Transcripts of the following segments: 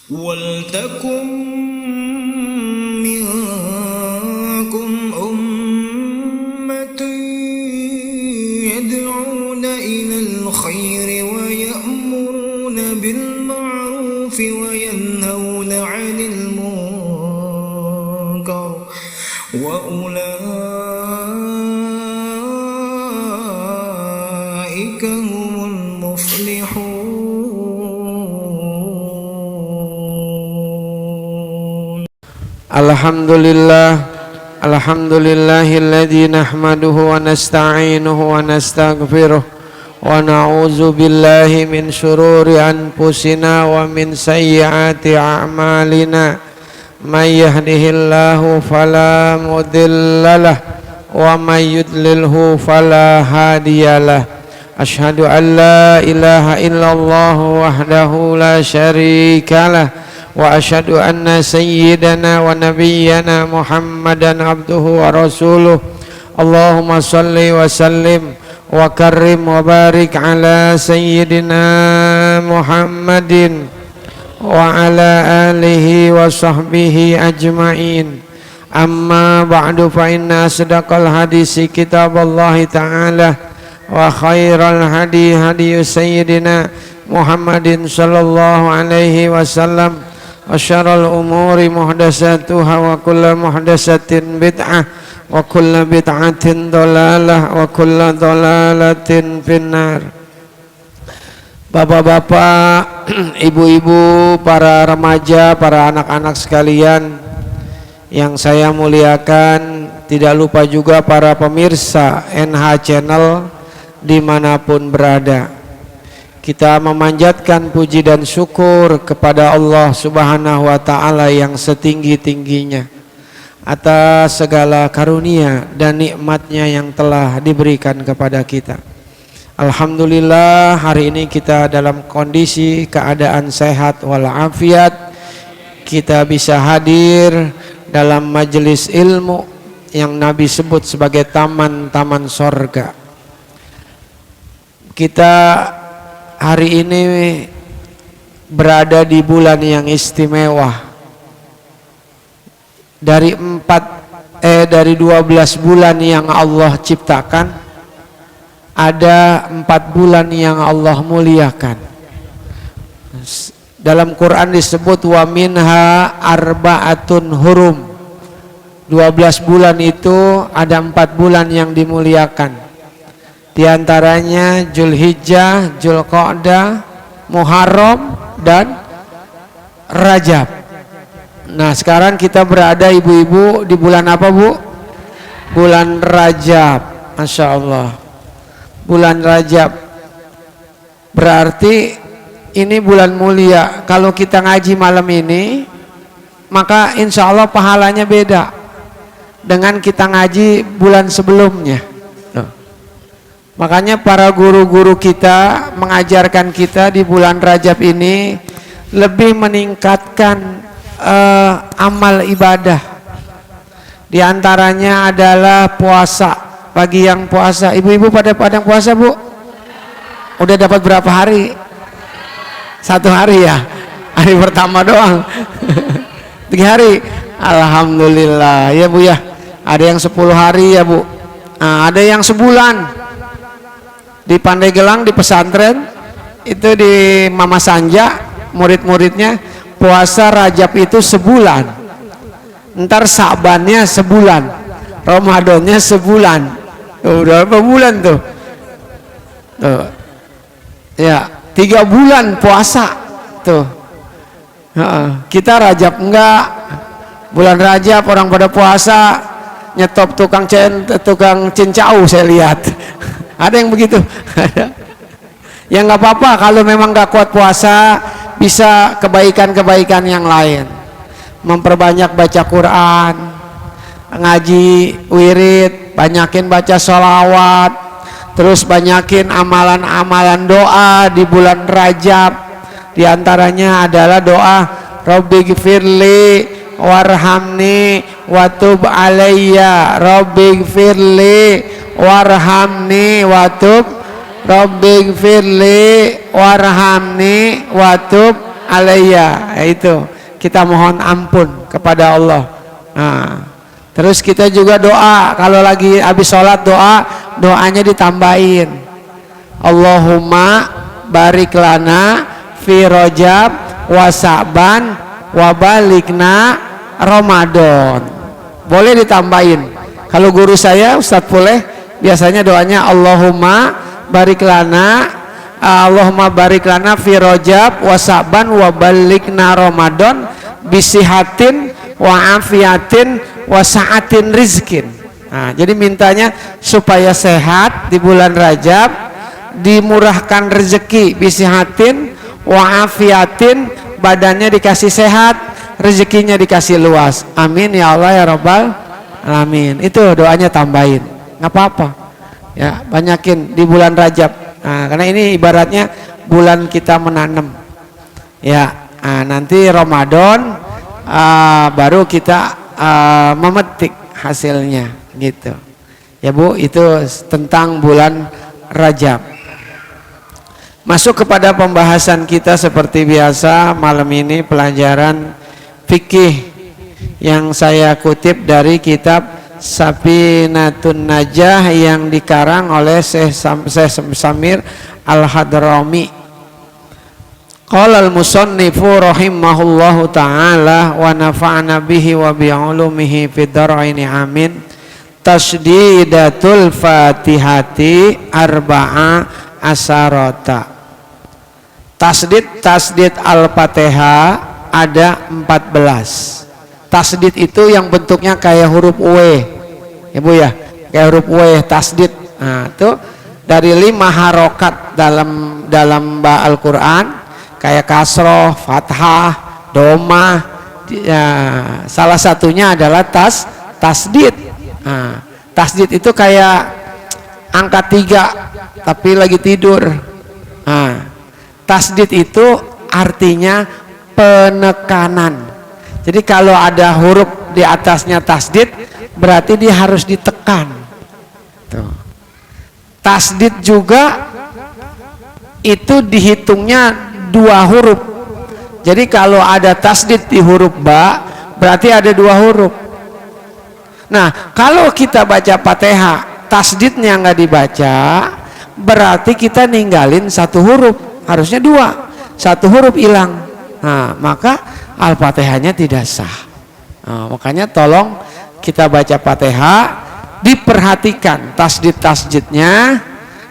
Waltakum minkum ummatun yad'una ilal khairi wa ya'muruna bil ma'rufi wa yanhauna 'anil munkar wa ulaika humul muflihun. Alhamdulillahilladzi nahmaduhu wa nasta'inuhu wa nastaghfiruh wa na'udzu billahi min syururi anfusina wa min sayyiati a'malina. May yahdihillahu fala mudhillalah wa may yudlilhu fala hadiyalah. Asyhadu an la ilaha illallah wahdahu la syarikalah wa asyhadu anna sayyidana wa nabiyyana Muhammadan abduhu wa rasuluh. Allahumma salli wa sallim wa karrim wa barik ala sayyidina Muhammadin wa ala alihi wa sahbihi ajma'in. Amma ba'du, fa inna asdaqal hadisi kitaballahi ta'ala wa khairal hadi hadi sayyidina Muhammadin sallallahu alaihi wasallam wa syarrul umuri muhdatsatuha wa kullu muhdatsatin bid'ah wa kullu bid'atin dhalalah wa kullu dhalalatin finnar. Bapak-bapak, ibu-ibu, para remaja, para anak-anak sekalian yang saya muliakan, tidak lupa juga para pemirsa NH Channel dimanapun berada. Kita memanjatkan puji dan syukur kepada Allah Subhanahu wa ta'ala yang setinggi-tingginya atas segala karunia dan nikmatnya yang telah diberikan kepada kita. Alhamdulillah, hari ini kita dalam kondisi keadaan sehat walafiat. Kita bisa hadir dalam majelis ilmu yang Nabi sebut sebagai taman-taman sorga. Kita hari ini berada di bulan yang istimewa. Dari 12 bulan yang Allah ciptakan, ada 4 bulan yang Allah muliakan. Dalam Quran disebut wa minha arba'atun hurum. 12 bulan itu ada 4 bulan yang dimuliakan. Di antaranya Zulhijjah, Zulqa'dah, Muharram dan Rajab. Nah, sekarang kita berada, ibu-ibu, di bulan apa, Bu? Bulan Rajab. Masya Allah. Bulan Rajab. Berarti ini bulan mulia. Kalau kita ngaji malam ini, maka insya Allah pahalanya beda dengan kita ngaji bulan sebelumnya. Makanya para guru-guru kita mengajarkan kita di bulan Rajab ini lebih meningkatkan amal ibadah. Di antaranya adalah puasa. Bagi yang puasa, ibu-ibu pada puasa, Bu? Udah dapat berapa hari? 1 hari ya? Hari pertama doang. 3 hari. Alhamdulillah ya, Bu ya. Ada yang 10 hari ya, Bu. Nah, ada yang sebulan. Di Pandeglang, di pesantren itu, di Mama Sanja, murid-muridnya puasa Rajab itu sebulan, ntar Sa'bannya sebulan, Ramadannya sebulan. Udah berapa bulan tuh? Ya, 3 bulan puasa tuh. Kita Rajab enggak. Bulan Rajab orang pada puasa, nyetop tukang cincau saya lihat. Ada yang begitu? Ya nggak apa-apa, kalau memang nggak kuat puasa, bisa kebaikan-kebaikan yang lain. Memperbanyak baca Quran, ngaji, wirid, banyakin baca sholawat, terus banyakin amalan-amalan doa di bulan Rajab. Di antaranya adalah doa Rabbighfirli warhamni watub alayya, Rabbighfirli warhamni watub, rabbighfirli warhamni watub alayya. Itu kita mohon ampun kepada Allah. Nah, terus kita juga doa kalau lagi habis sholat, doanya ditambahin, Allahumma barik lana fi Rajab wa Sa'ban wa balikna Ramadan. Boleh ditambahin. Kalau guru saya Ustadz Puleh biasanya doanya Allahumma barik lana fi Rajab wa Sa'ban wa balikna Ramadan bisihatin wa afiatin wa sa'atin rizkin. Nah, jadi mintanya supaya sehat di bulan Rajab, dimurahkan rezeki, bisihatin wa afiatin, badannya dikasih sehat, rezekinya dikasih luas. Amin ya Allah ya Rabbal alamin. Itu doanya tambahin, nggak apa-apa ya, banyakin di bulan Rajab. Nah, karena ini ibaratnya bulan kita menanam ya. Nah, nanti Ramadan baru kita memetik hasilnya gitu ya Bu. Itu tentang bulan Rajab. Masuk kepada pembahasan kita seperti biasa malam ini, pelajaran fikih yang saya kutip dari kitab Safinatun Najah yang dikarang oleh Syekh Samir Al-Hadrami. Qala al-musannifu rahimahullahu ta'ala wa nafa'na bihi wa bi'ulumihi fid dharaini amin. Tasdidatul Fatihati arba'a asarata. Tasdid Al-Fatihah ada 14. Tasdid itu yang bentuknya kayak huruf W ya Bu ya, kayak huruf W tasdid. Nah, itu dari 5 harokat dalam Al-Quran, kayak kasroh, fathah, domah ya, salah satunya adalah tasdid. Nah, tasdid itu kayak angka 3 tapi lagi tidur. Nah, tasdid itu artinya penekanan. Jadi kalau ada huruf di atasnya tasdid, berarti dia harus ditekan. Tuh. Tasdid juga itu dihitungnya 2 huruf. Jadi kalau ada tasdid di huruf ba, berarti ada 2 huruf. Nah, kalau kita baca Fatihah, tasdidnya nggak dibaca, berarti kita ninggalin 1 huruf. Harusnya 2, 1 huruf hilang. Nah, maka Al-Fatihahnya tidak sah. Nah, makanya tolong kita baca Fatihah, diperhatikan tasdid-tasdidnya.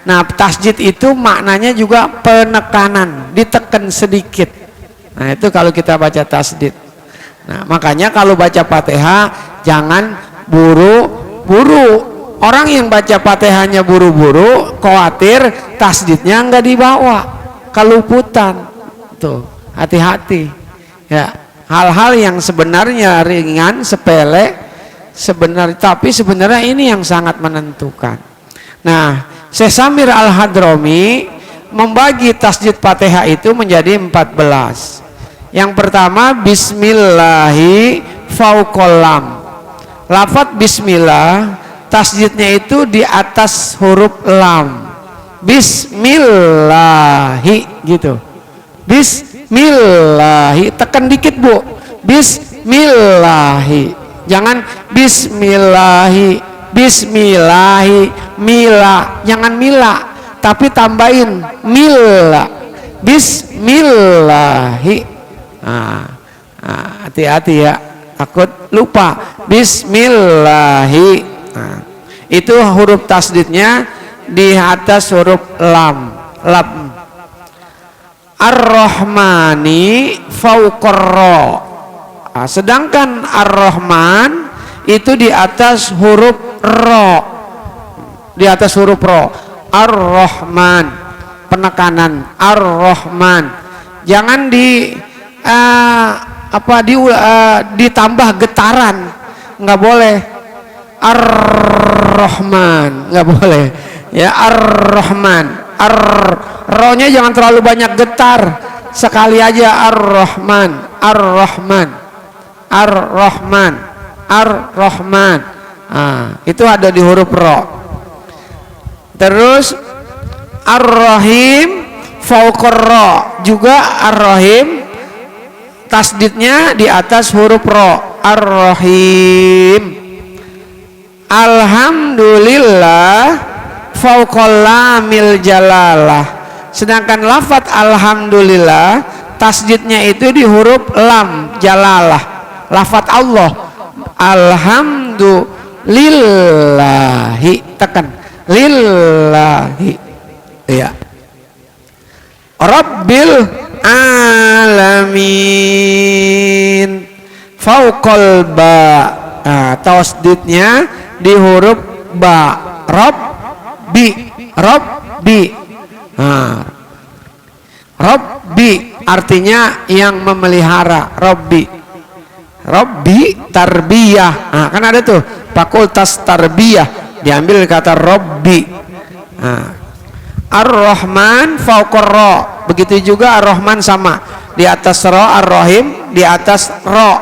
Nah, tasdid itu maknanya juga penekanan, ditekan sedikit. Nah, itu kalau kita baca tasdid. Nah, makanya kalau baca Fatihah jangan buru-buru. Orang yang baca Fatihahnya buru-buru, khawatir tasdidnya nggak dibawa, keluputan. Tuh, hati-hati. Ya, hal-hal yang sebenarnya ringan, sepele, tapi sebenarnya ini yang sangat menentukan. Nah, Syekh Samir Al-Hadrami membagi tasdid Fatihah itu menjadi 14. Yang pertama, bismillahi fauqolam. Lafadz bismillah, tasdidnya itu di atas huruf lam. Bismillahi gitu. Bismillahi, tekan dikit Bu. Bismillahi, jangan bismillahi, bismillahi, mila, jangan mila, tapi tambahin mila, bismillahi. Hati-hati ya, takut lupa. Bismillahi. Nah, itu huruf tasdidnya di atas huruf lam. Ar-Rahmani fauqarra. Sedangkan Ar-Rahman itu di atas huruf ro. Di atas huruf ro. Ar-Rahman, penekanan Ar-Rahman. Jangan ditambah getaran, nggak boleh. Ar-Rahman nggak boleh ya. Ar-Rahman, ro-nya jangan terlalu banyak getar, sekali aja. Ar-Rahman, Ar-Rahman, Ar-Rahman, Ar-Rahman. Itu ada di huruf ro. Terus Ar-Rahim fauqar ra, juga Ar-Rahim tasdidnya di atas huruf ra. Ar-Rahim. Alhamdulillah fauqal lamil jalalah, sedangkan lafadz alhamdulillah tasdidnya itu di huruf lam jalalah. Lafadz Allah alhamdulillahi, tekan lillahi, ya. Rabbil alamin fauqal ba, nah, tasdidnya di huruf ba. Rabbi, Rabbi, nah, Rabbi artinya yang memelihara. Rabbi, Rabbi tarbiyah, nah, kan ada tuh fakultas tarbiyah, diambil kata Rabbi. Nah, Ar-Rahman fauqar ra, begitu juga Ar-Rahman sama di atas ra, Ar-Rahim di atas ra.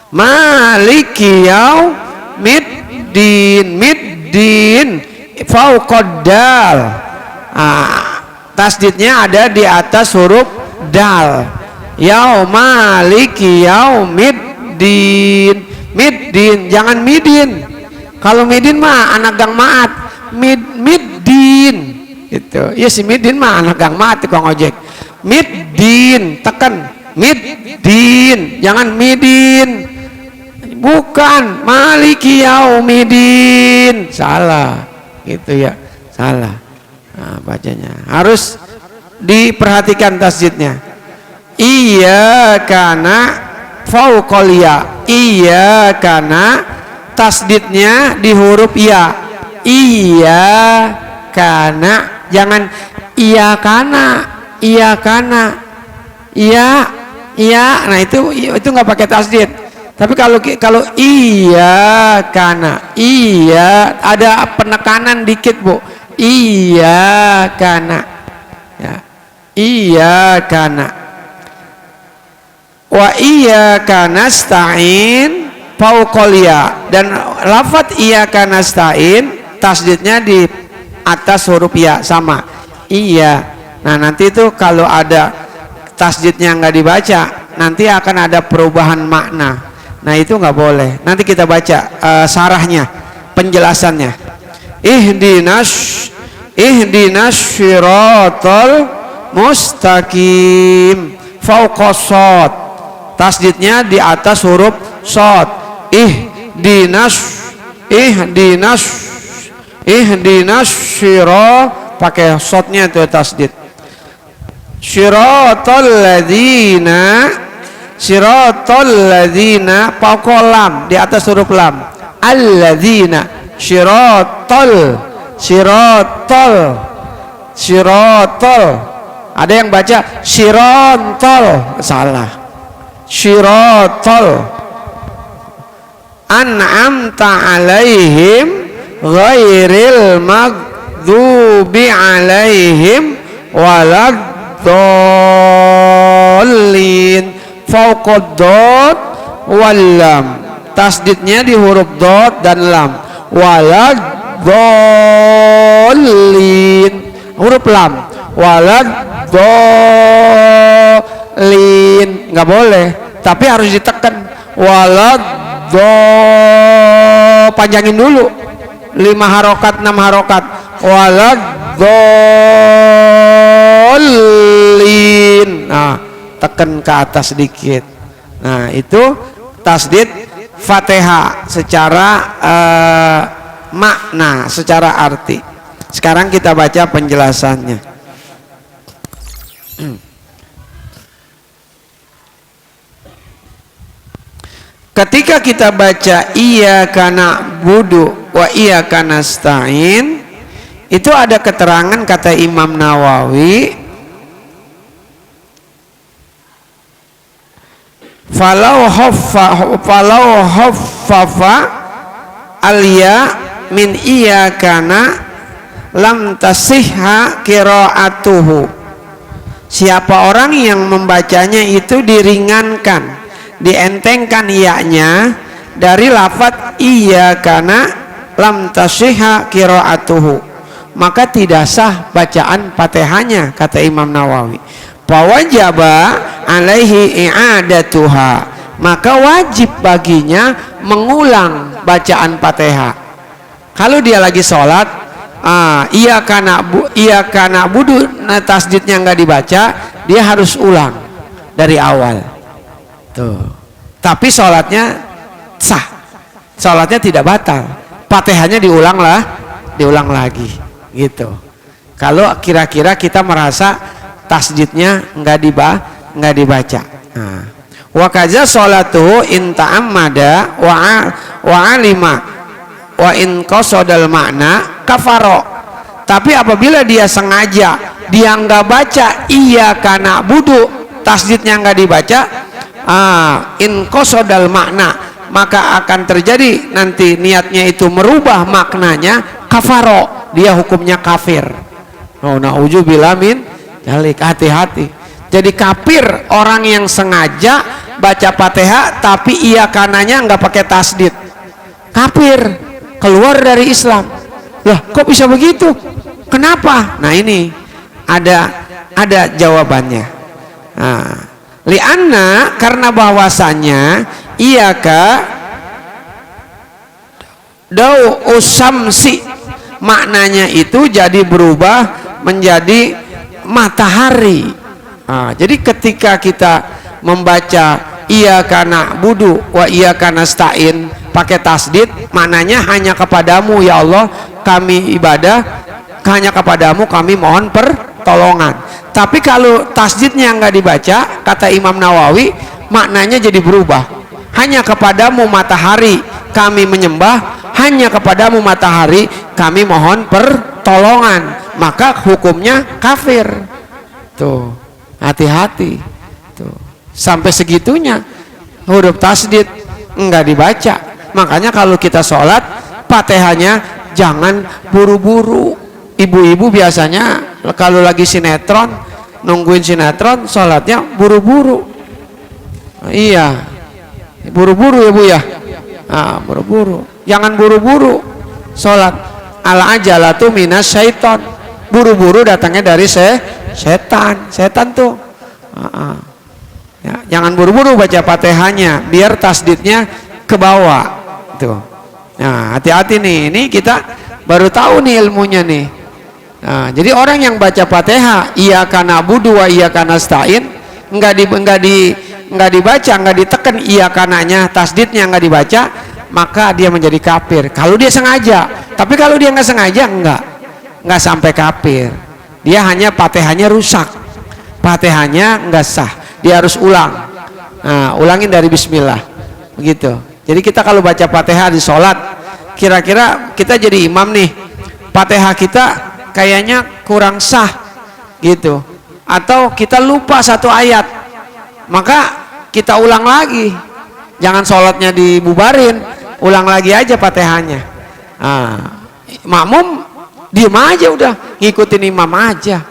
Maliki yaumiddin, middin fauqad dal, tasdidnya ada di atas huruf dal. Maliki yaumiddin, middin, jangan midin. Kalau midin mah anak gang maat, middin itu ya, si midin mah anak gang maat tukang ojek. Middin, tekan middin, jangan midin, bukan maliki yaumidin, salah gitu ya, salah. Nah, bacanya harus diperhatikan tasdidnya. Iya kana fauqal ya, iya kana tasdidnya di huruf ya. Iya kana, jangan iya kana, iya kana, iya iya, nah itu nggak pakai tasdid. Tapi kalau iya kana, iya ada penekanan dikit bu, iya kana, ya, iya kana. Wa iya kana stain fauqal ya, dan lafadz iya kana stain tasdidnya di atas huruf ya sama. Iya. Nah nanti itu kalau ada tasdidnya nggak dibaca, nanti akan ada perubahan makna. Nah itu nggak boleh. Nanti kita baca sarahnya, penjelasannya. Ihdinas syiratal mustaqim fauqas shad, tasdidnya di atas huruf shad. Ihdinas syira, pakai shadnya itu tasdid. Syiratal ladzina fauqal lam, di atas huruf lam. Alladzina, syiratal, ada yang baca syirantol, salah. Syiratal an'amta alaihim ghairil maghdubi alaihim waladdallin fauqad dad wal lam, tasdidnya di huruf dad dan lam. Waladdallin huruf lam, waladdallin nggak boleh, tapi harus ditekan. Panjangin dulu 5 harokat 6 harokat. Waladdallin, nah tekan ke atas sedikit. Nah itu tasdid Fatihah secara makna, secara arti. Sekarang kita baca penjelasannya. Ketika kita baca iyyaka na'budu wa iyyaka nasta'in, itu ada keterangan kata Imam Nawawi, falau haffafa al-ya min iyyakana lam tasihha qira'atuhu. Siapa orang yang membacanya itu diringankan, dientengkan iya-nya dari lafadz iyyakana, lam tasihha qiraatuhu, maka tidak sah bacaan Fatihahnya, kata Imam Nawawi. Fawajaba alaihi i'adatuha, maka wajib baginya mengulang bacaan Fatihah. Kalau dia lagi sholat, iya kana budu, nah tasdidnya nggak dibaca, dia harus ulang dari awal. Tuh. Tapi sholatnya sah, sholatnya tidak batal. Fatihahnya diulang lagi, gitu. Kalau kira-kira kita merasa tasdidnya nggak dibaca. Nah. Wa kaza sholatuhu in ta'ammada wa alima wa in qasadal makna kafaro. Tapi apabila dia sengaja, dia nggak baca iya kana budu, tasdidnya nggak dibaca, in qasadal makna, maka akan terjadi nanti niatnya itu merubah maknanya, kafaro, dia hukumnya kafir. Oh, na'udzubillah min dzalik, hati-hati. Jadi kafir orang yang sengaja baca Fatihah tapi iya kananya nggak pakai tasdid, kafir, keluar dari Islam. Lah kok bisa begitu? Kenapa? Nah ini ada jawabannya. Nah, lianna, karena bahwasannya iyaka dau usamsi, maknanya itu jadi berubah menjadi matahari. Nah, jadi ketika kita membaca iyyaka na'budu wa iyyaka nasta'in pakai tasdid, maknanya hanya kepadamu ya Allah kami ibadah, hanya kepadamu kami mohon pertolongan. Tapi kalau tasdidnya nggak dibaca, kata Imam Nawawi, maknanya jadi berubah. Hanya kepadamu matahari kami menyembah, hanya kepadamu matahari kami mohon pertolongan, maka hukumnya kafir. Tuh, hati-hati. Tuh, sampai segitunya huruf tasdid nggak dibaca. Makanya kalau kita sholat, Fatihahnya jangan buru-buru. Ibu-ibu biasanya kalau lagi sinetron, nungguin sinetron, sholatnya buru-buru. Iya, buru-buru ya Bu ya. Buru-buru. Jangan buru-buru sholat. Al-ajalatu minas syaiton. Buru-buru datangnya dari setan. Setan tuh. Ya, jangan buru-buru baca Fatihahnya, biar tasdidnya ke bawah. Tuh. Nah, hati-hati nih. Ini kita baru tahu nih ilmunya nih. Nah, jadi orang yang baca Fatihah iyyaka na'budu wa iyyaka nasta'in enggak dibaca, enggak diteken iya kananya, tasdidnya enggak dibaca, maka dia menjadi kafir. Kalau dia sengaja. Tapi kalau dia enggak sengaja, enggak sampai kafir. Dia hanya Fatihahnya rusak. Fatihahnya enggak sah. Dia harus ulang. Nah, ulangin dari bismillah. Begitu. Jadi kita kalau baca Fatihah di sholat, kira-kira kita jadi imam nih, Fatihah kita kayaknya kurang sah gitu, atau kita lupa satu ayat, maka kita ulang lagi. Jangan sholatnya dibubarin, ulang lagi aja Fatihahnya. Makmum diem aja udah, ngikutin imam aja,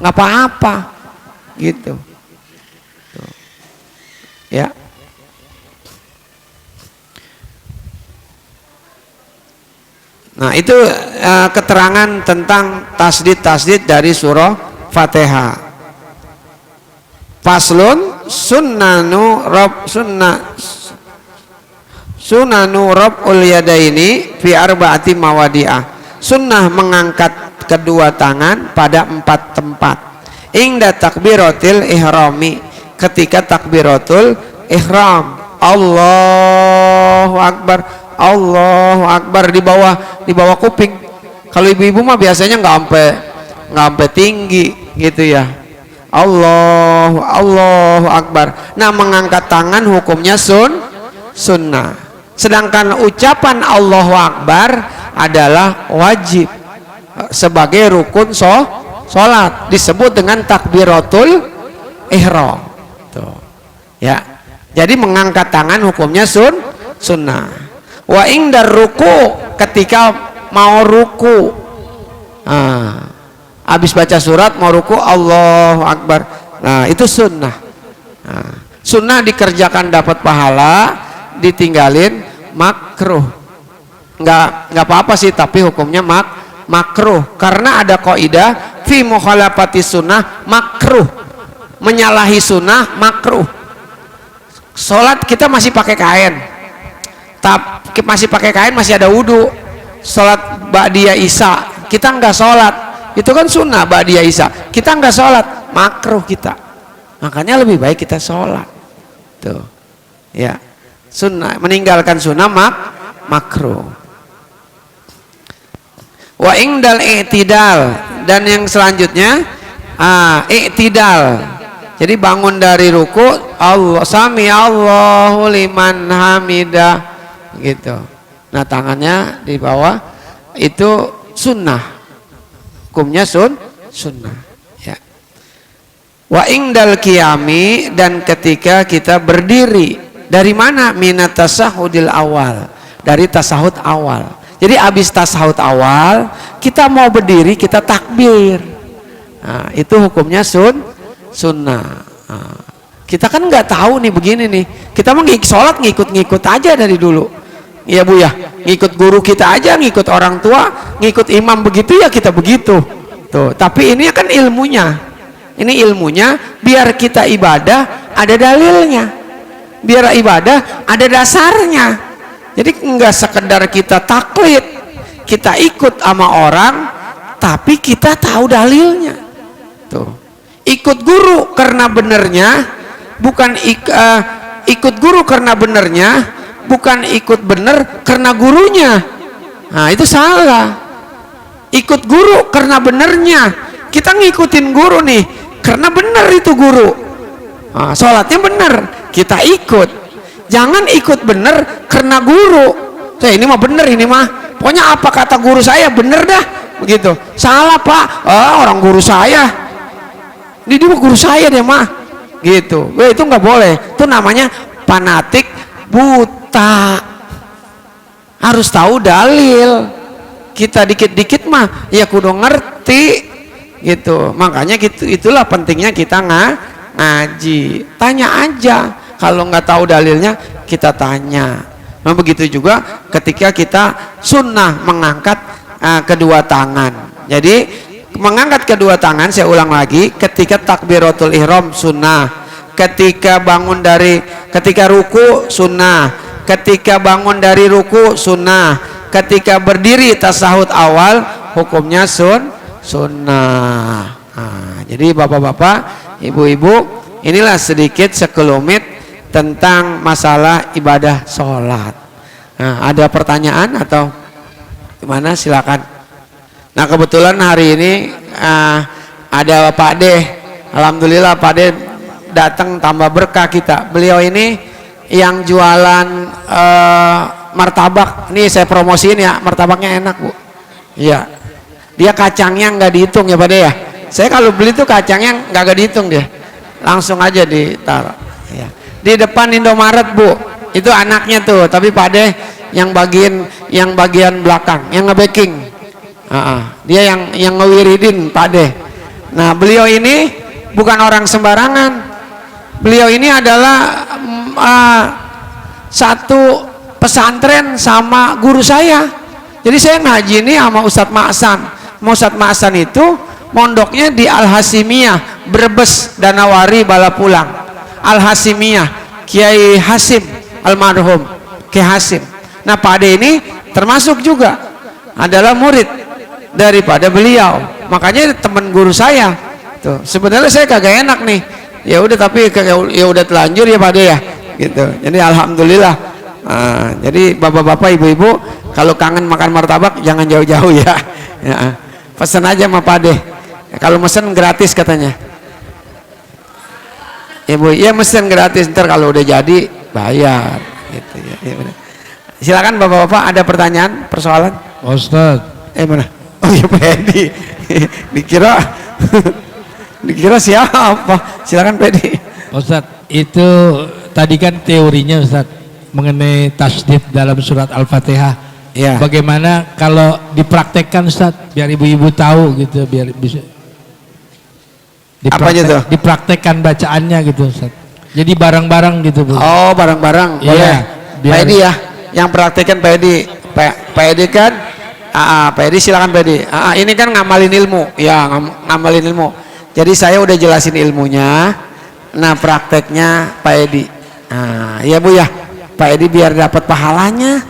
nggak apa-apa gitu. Ya. Nah itu keterangan tentang tasdid dari surah Fatihah. Faslun sunanu rab'ul yadaini fi arba'ati mawadi'ah. Sunnah mengangkat kedua tangan pada 4 tempat. Ingda takbiratil ihrami, ketika takbiratul ihram. Allahu akbar, Allahu akbar, di bawah kuping. Kalau ibu-ibu mah biasanya nggak sampai tinggi gitu ya. Allahu akbar. Nah, mengangkat tangan hukumnya sunnah. Sedangkan ucapan Allahu akbar adalah wajib sebagai rukun sholat, disebut dengan takbiratul ihram. Tuh. Ya. Jadi mengangkat tangan hukumnya sunnah. Wa ingdar ruku, ketika mau ruku, habis baca surat mau ruku Allahu akbar, nah itu sunnah. Sunnah dikerjakan dapat pahala, ditinggalin makruh. nggak apa-apa sih, tapi hukumnya makruh karena ada kaidah fi mukhalafati sunnah makruh, menyalahi sunnah makruh. Sholat kita masih pakai kain, masih pakai kain, masih ada wudhu. Sholat ba'diyah isya kita nggak sholat, itu kan sunnah. Ba'diyah isya kita nggak sholat, makruh kita. Makanya lebih baik kita sholat tuh ya. Sunnah, meninggalkan sunnah makruh. Wa ingdal i'tidal, dan yang selanjutnya i'tidal. Jadi bangun dari ruku, Allah sami Allahu liman hamidah gitu. Nah tangannya di bawah, itu sunnah, hukumnya sunnah ya. Wa ingdal qiyami, dan ketika kita berdiri, dari mana? Minat tasahudil awal, dari tasahud awal. Jadi habis tasahud awal kita mau berdiri, kita takbir. Nah, itu hukumnya sunnah. Nah, kita kan nggak tahu nih begini nih. Kita mau sholat ngikut-ngikut aja dari dulu. Iya Bu ya, ngikut guru kita aja, ngikut orang tua, ngikut imam begitu ya kita begitu. Tuh, tapi ini kan ilmunya. Ini ilmunya biar kita ibadah ada dalilnya. Biar ibadah ada dasarnya. Jadi enggak sekedar kita taklid, kita ikut sama orang, tapi kita tahu dalilnya. Tuh, ikut guru karena benernya, bukan ikut guru karena benernya, bukan ikut bener karena gurunya. Nah itu salah. Ikut guru karena benernya, kita ngikutin guru nih karena bener itu guru. Nah, sholatnya bener, kita ikut. Jangan ikut bener karena guru. Ini mah bener, ini mah pokoknya apa kata guru saya bener dah begitu. Salah Pak, orang guru saya, ini dia guru saya deh mah gitu. Itu nggak boleh. Itu namanya fanatik buta. Harus tahu dalil. Kita dikit-dikit mah ya kudu ngerti gitu. Makanya gitu, itulah pentingnya kita ngaji. Tanya aja. Kalau nggak tahu dalilnya kita tanya. Nah begitu juga ketika kita sunnah mengangkat kedua tangan. Jadi mengangkat kedua tangan, saya ulang lagi, ketika takbiratul ihram sunnah, ketika ruku sunnah, ketika bangun dari ruku sunnah, ketika berdiri tasahud awal hukumnya sunnah. Nah, jadi bapak-bapak, ibu-ibu, inilah sedikit sekelumit tentang masalah ibadah sholat. Nah, ada pertanyaan atau gimana? Silakan. Nah kebetulan hari ini ada Pak De. Alhamdulillah Pak De datang, tambah berkah kita. Beliau ini yang jualan martabak. Ini saya promosiin ya, martabaknya enak Bu. Iya. Dia kacangnya nggak dihitung ya Pak De ya. Saya kalau beli tuh kacangnya nggak dihitung dia, langsung aja ditaruh. Ya. Di depan Indomaret Bu, itu anaknya tuh, tapi Pak De yang bagian belakang, yang nge-backing. Dia yang ngewiridin Pak De. Nah beliau ini bukan orang sembarangan. Beliau ini adalah satu pesantren sama guru saya. Jadi saya ngaji ini sama Ustadz Ma'san. Ustadz Ma'san itu mondoknya di Al-Hasimiyah, Brebes, Danawari, Balapulang. Al-Hasimiyah, Kiai Hasim almarhum, Kiai Hasim. Nah Pak Ade ini termasuk juga adalah murid daripada beliau. Makanya teman guru saya. Tuh, sebenarnya saya kagak enak nih. Ya udah, tapi ya udah telanjur ya Pak Ade ya. Gitu. Jadi alhamdulillah. Jadi bapak-bapak, ibu-ibu, kalau kangen makan martabak jangan jauh-jauh ya. Ya. Pesan aja sama Pak Ade. Kalau mesen gratis katanya. Ibu, ya mesen gratis, ntar kalau udah jadi bayar. Gitu ya. Ya silakan bapak-bapak, ada pertanyaan, persoalan? Ustaz. Mana? Oh ya Pak Edi. dikira siapa? Silakan Pak Edi. Ustaz, itu tadi kan teorinya Ustaz mengenai tasdid dalam surat Al-Fatihah. Ya. Bagaimana kalau dipraktekkan Ustaz, biar ibu-ibu tahu gitu, biar bisa apa aja tuh? Dipraktekkan bacaannya gitu Ustaz. Jadi bareng-bareng gitu Bu. Oh bareng-bareng, boleh. Iya, Pak Edi ya, yang praktekkan Pak Edi. Pak Edi kan, Pak Edi silakan Pak Edi. Ini kan ngamalin ilmu, ya ngamalin ilmu. Jadi saya udah jelasin ilmunya, nah prakteknya Pak Edi. Ya Bu ya, Pak Edi biar dapat pahalanya.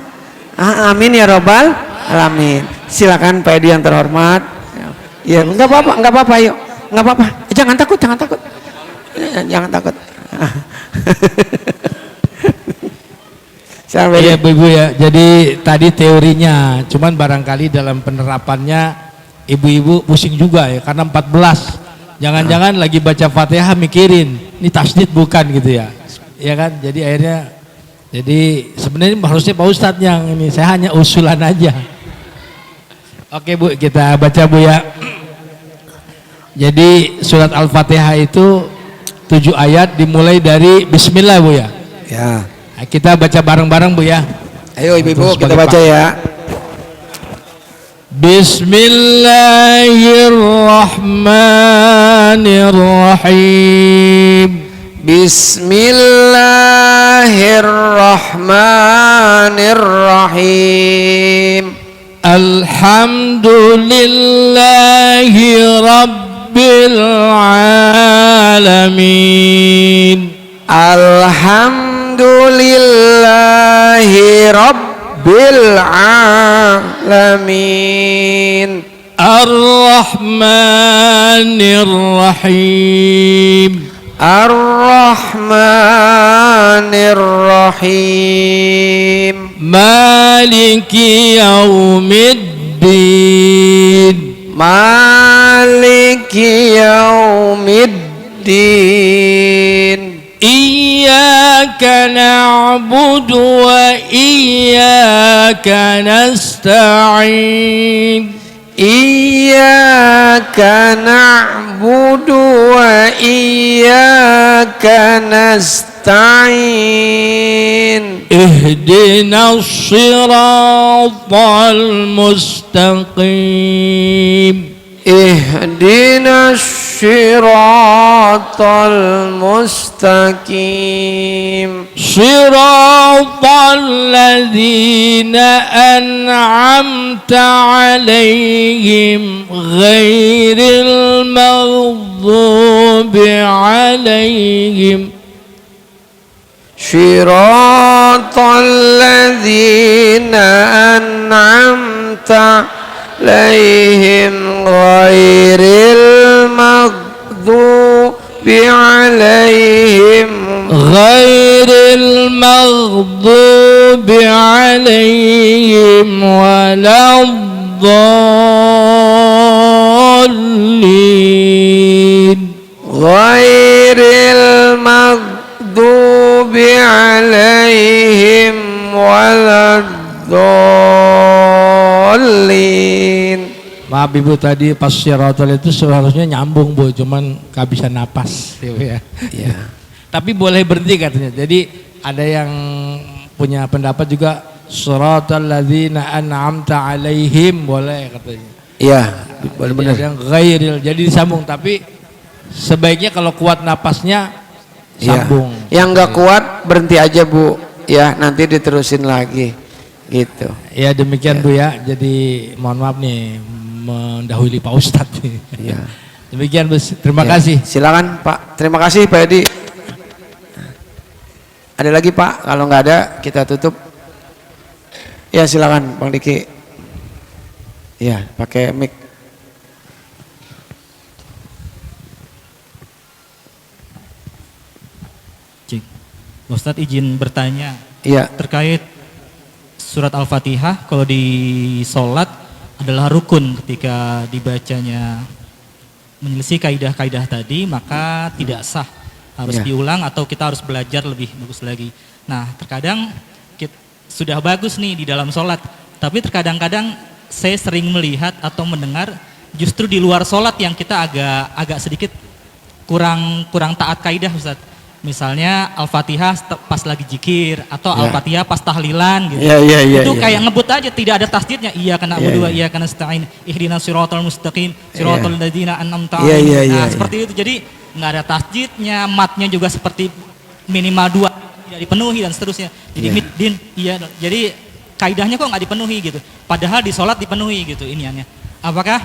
Amin ya robbal alamin. Silakan Pak Edi yang terhormat. Ya nggak apa-apa, yuk, nggak apa-apa. Jangan takut. Jangan takut. Iya ibu ya, jadi tadi teorinya, cuman barangkali dalam penerapannya ibu-ibu pusing juga ya, karena 14. Jangan-jangan lagi baca Fatihah mikirin, ini tasdid bukan gitu ya. Ya kan, jadi akhirnya, jadi sebenarnya harusnya Pak Ustadz yang ini, saya hanya usulan aja. Oke Bu, kita baca Bu ya. Jadi surat Al-Fatihah itu 7 ayat dimulai dari Bismillah Bu ya. Ya. Nah, kita baca bareng-bareng Bu ya. Ayo ibu-ibu kita baca ya. Bismillahirrahmanirrahim. Bismillahirrahmanirrahim. Alhamdulillahi rabbil alamin. Alhamdulillahi rabbil alamin. Ar-Rahmanir-Rahim. Ar-Rahmanir-Rahim. Maliki yaumiddin. Maliki yaumiddin. Iyyaka na'budu wa iyyaka nasta'in. Iyyaka na'budu wa iyyaka nasta'in. Ihdinas siratal mustaqim. Ihdinas siratal mustaqim. Siratal ladzina an'amta 'alaihim ghairil maghdubi 'alaihim. Siratal ladzina an'amta عليهم غير المغضوب عليهم ولا الضالين. غير المغضوب عليهم ولا الضالين. Maaf Ibu, tadi pas syaratul itu seharusnya nyambung Bu, cuman kehabisan napas ya. Ya. Tapi boleh berhenti katanya. Jadi ada yang punya pendapat juga syaratal ladzina an'amta 'alaihim, boleh katanya. Iya, boleh benar. Yang ghairil, jadi disambung, tapi sebaiknya kalau kuat napasnya sambung. Ya. Yang enggak kuat berhenti aja Bu, ya nanti diterusin lagi gitu. Ya demikian ya. Bu ya, jadi mohon maaf nih mendahului Pak Ustadz. Ya. Demikian Bu, terima kasih. Silakan Pak, terima kasih Pak Edi. Ada lagi Pak? Kalau nggak ada kita tutup. Ya silakan Bang Diki. Ya pakai mic. Ustadz izin bertanya. Iya. Terkait surat Al-Fatihah, kalau di sholat adalah rukun, ketika dibacanya menyelisih kaidah-kaidah tadi maka tidak sah, harus diulang atau kita harus belajar lebih bagus lagi. Nah terkadang sudah bagus nih di dalam sholat, tapi terkadang-kadang saya sering melihat atau mendengar justru di luar sholat yang kita agak sedikit kurang taat kaidah Ustadz. Misalnya Al-Fatihah pas lagi zikir atau Al-Fatihah pas tahlilan gitu. Itu kayak ngebut aja, tidak ada tasdidnya. Iyyaka na'budu wa iyyaka nasta'in. Ihdinas siratal mustaqim, siratal ladzina an'amta 'alaihim. Nah, seperti itu. Jadi enggak ada tasdidnya, matnya juga seperti minimal 2 tidak dipenuhi dan seterusnya. Jadi jadi kaidahnya kok nggak dipenuhi gitu. Padahal di sholat dipenuhi gitu iniannya. Apakah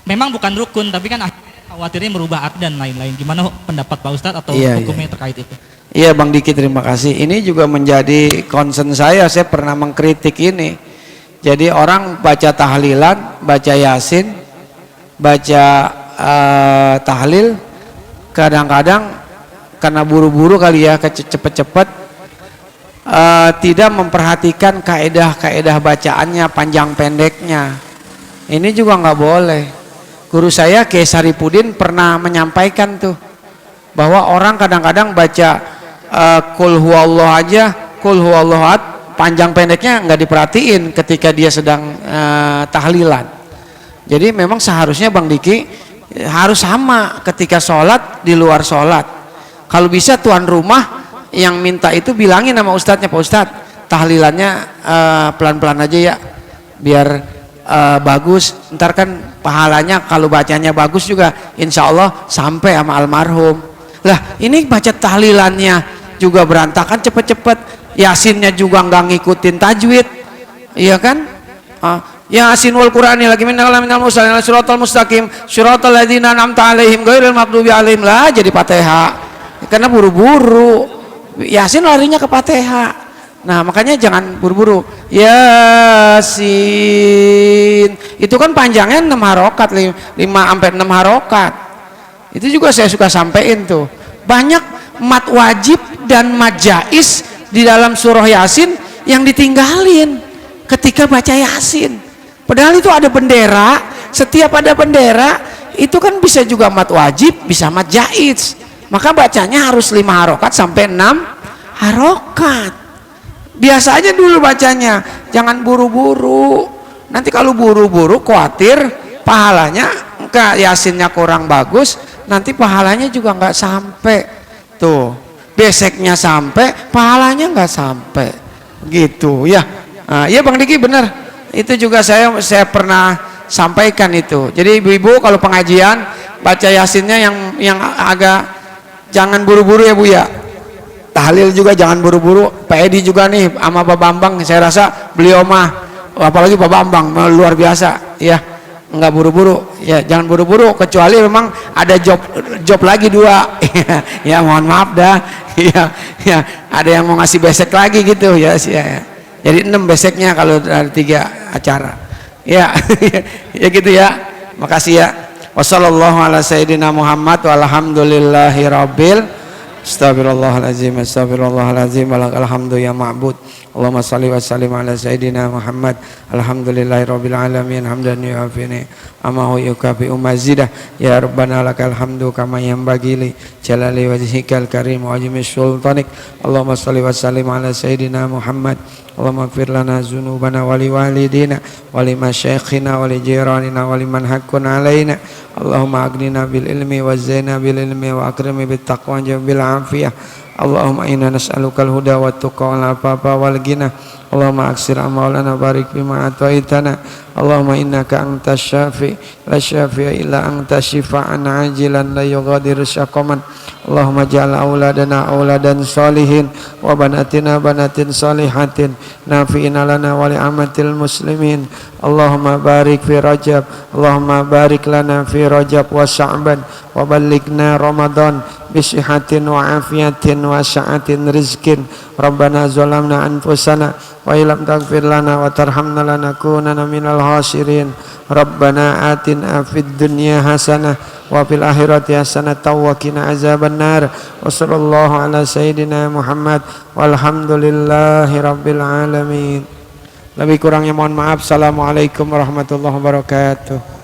memang bukan rukun tapi kan khawatirnya merubah arti dan lain-lain. Gimana pendapat Pak Ustadz atau hukumnya terkait itu? Iya Bang Diki, terima kasih. Ini juga menjadi concern saya pernah mengkritik ini. Jadi orang baca tahlilan, baca yasin, baca tahlil, kadang-kadang karena buru-buru kali ya, cepet-cepet, tidak memperhatikan kaedah-kaedah bacaannya, panjang pendeknya. Ini juga nggak boleh. Guru saya Kiai Saripudin pernah menyampaikan tuh bahwa orang kadang-kadang baca Qul huwallahu aja, Qul huwallahu ahad, panjang pendeknya nggak diperhatiin ketika dia sedang tahlilan. Jadi memang seharusnya Bang Diki harus sama ketika sholat, di luar sholat. Kalau bisa tuan rumah yang minta itu bilangin sama ustadznya, Pak Ustadz tahlilannya pelan-pelan aja ya, biar bagus. Ntar kan pahalanya kalau bacanya bagus juga insya Allah sampai sama almarhum. Lah ini baca tahlilannya juga berantakan cepet-cepet, yasinnya juga nggak ngikutin tajwid, iya kan? Yasin wal Qur'ani lagi minal musallin siratal mustaqim siratal ladzina an'amta 'alaihim ghairil maghdubi 'alaihim, lah jadi Fatihah karena buru-buru. Yasin larinya ke Fatihah. Nah makanya jangan buru-buru. Yasin itu kan panjangnya 6 harokat, 5 sampai 6 harokat. Itu juga saya suka sampein tuh. Banyak mat wajib dan mat jais di dalam surah Yasin yang ditinggalin ketika baca Yasin. Padahal itu ada bendera, setiap ada bendera itu kan bisa juga mat wajib, bisa mat jais. Maka bacanya harus 5 harokat sampai 6 harokat. Biasa aja dulu bacanya, jangan buru-buru. Nanti kalau buru-buru khawatir pahalanya enggak, Yasinnya kurang bagus, nanti pahalanya juga nggak sampai. Tuh, beseknya sampai, pahalanya nggak sampai. Gitu ya. Nah, iya Bang Diki bener. Itu juga saya pernah sampaikan itu. Jadi ibu-ibu kalau pengajian baca Yasinnya yang agak jangan buru-buru ya Bu ya. Tahlil juga jangan buru-buru. Pak Edi juga nih sama Pak Bambang, saya rasa beliau mah apalagi Pak Bambang luar biasa ya. Nggak buru-buru ya, jangan buru-buru kecuali memang ada job lagi 2 ya mohon maaf dah ya ada yang mau ngasih besek lagi gitu ya, jadi 6 beseknya kalau ada 3 acara ya ya gitu ya. Makasih ya. Wassallallahu ala sayyidina Muhammad walhamdulillahi rabbil astagfirullahaladzim alhamdu ya ma'bud. Allahumma salli wa sallim ala sayyidina Muhammad alhamdulillahi rabbil alamin hamdan yu'afini amahu yukafi umazidah ya rabbana lakal hamdu kama yanbaghi li jalali wajhikal karim wa ajmi sultanik. Allahumma salli wa sallim ala sayyidina Muhammad Allahumma ighfir lana dzunubana wa li walidina wa li masyayikhina wa li jiranina wa liman haqqun alaina. Allahumma aghnina bil ilmi wa zaina bil ilmi wa akrimni bit taqwa wa bil afiyah. Allahumma inna nas'alukal huda wa tuqa wal afafa wal ghina. Allahumma aksir amalana barik bima ataitana. Allahumma innaka antas syafi la syafi'a illa anta shifaan ajilan la yughadiru syaqaman. Allahumma ja'al auladana auladan salihin wa banatina banatin salihatin nafi'ina lana wa li amatil muslimin. Allahumma barik fi Rajab, Allahumma barik lana fi Rajab wa Sya'ban wa ballighna Ramadan bisihatin wa afiyatin wa sa'atin rizkin. Rabbana zalamna anfusana wa illam taghfir lana wa tarhamna lanakunanna minal khasirin. Rabbana atina fid dunya hasanah wa fil akhirati hasanah wa qina azabannar. Wa sallallahu ala sayyidina Muhammad walhamdulillahi rabbil alamin. Lebih kurangnya mohon maaf. Assalamualaikum warahmatullahi wabarakatuh.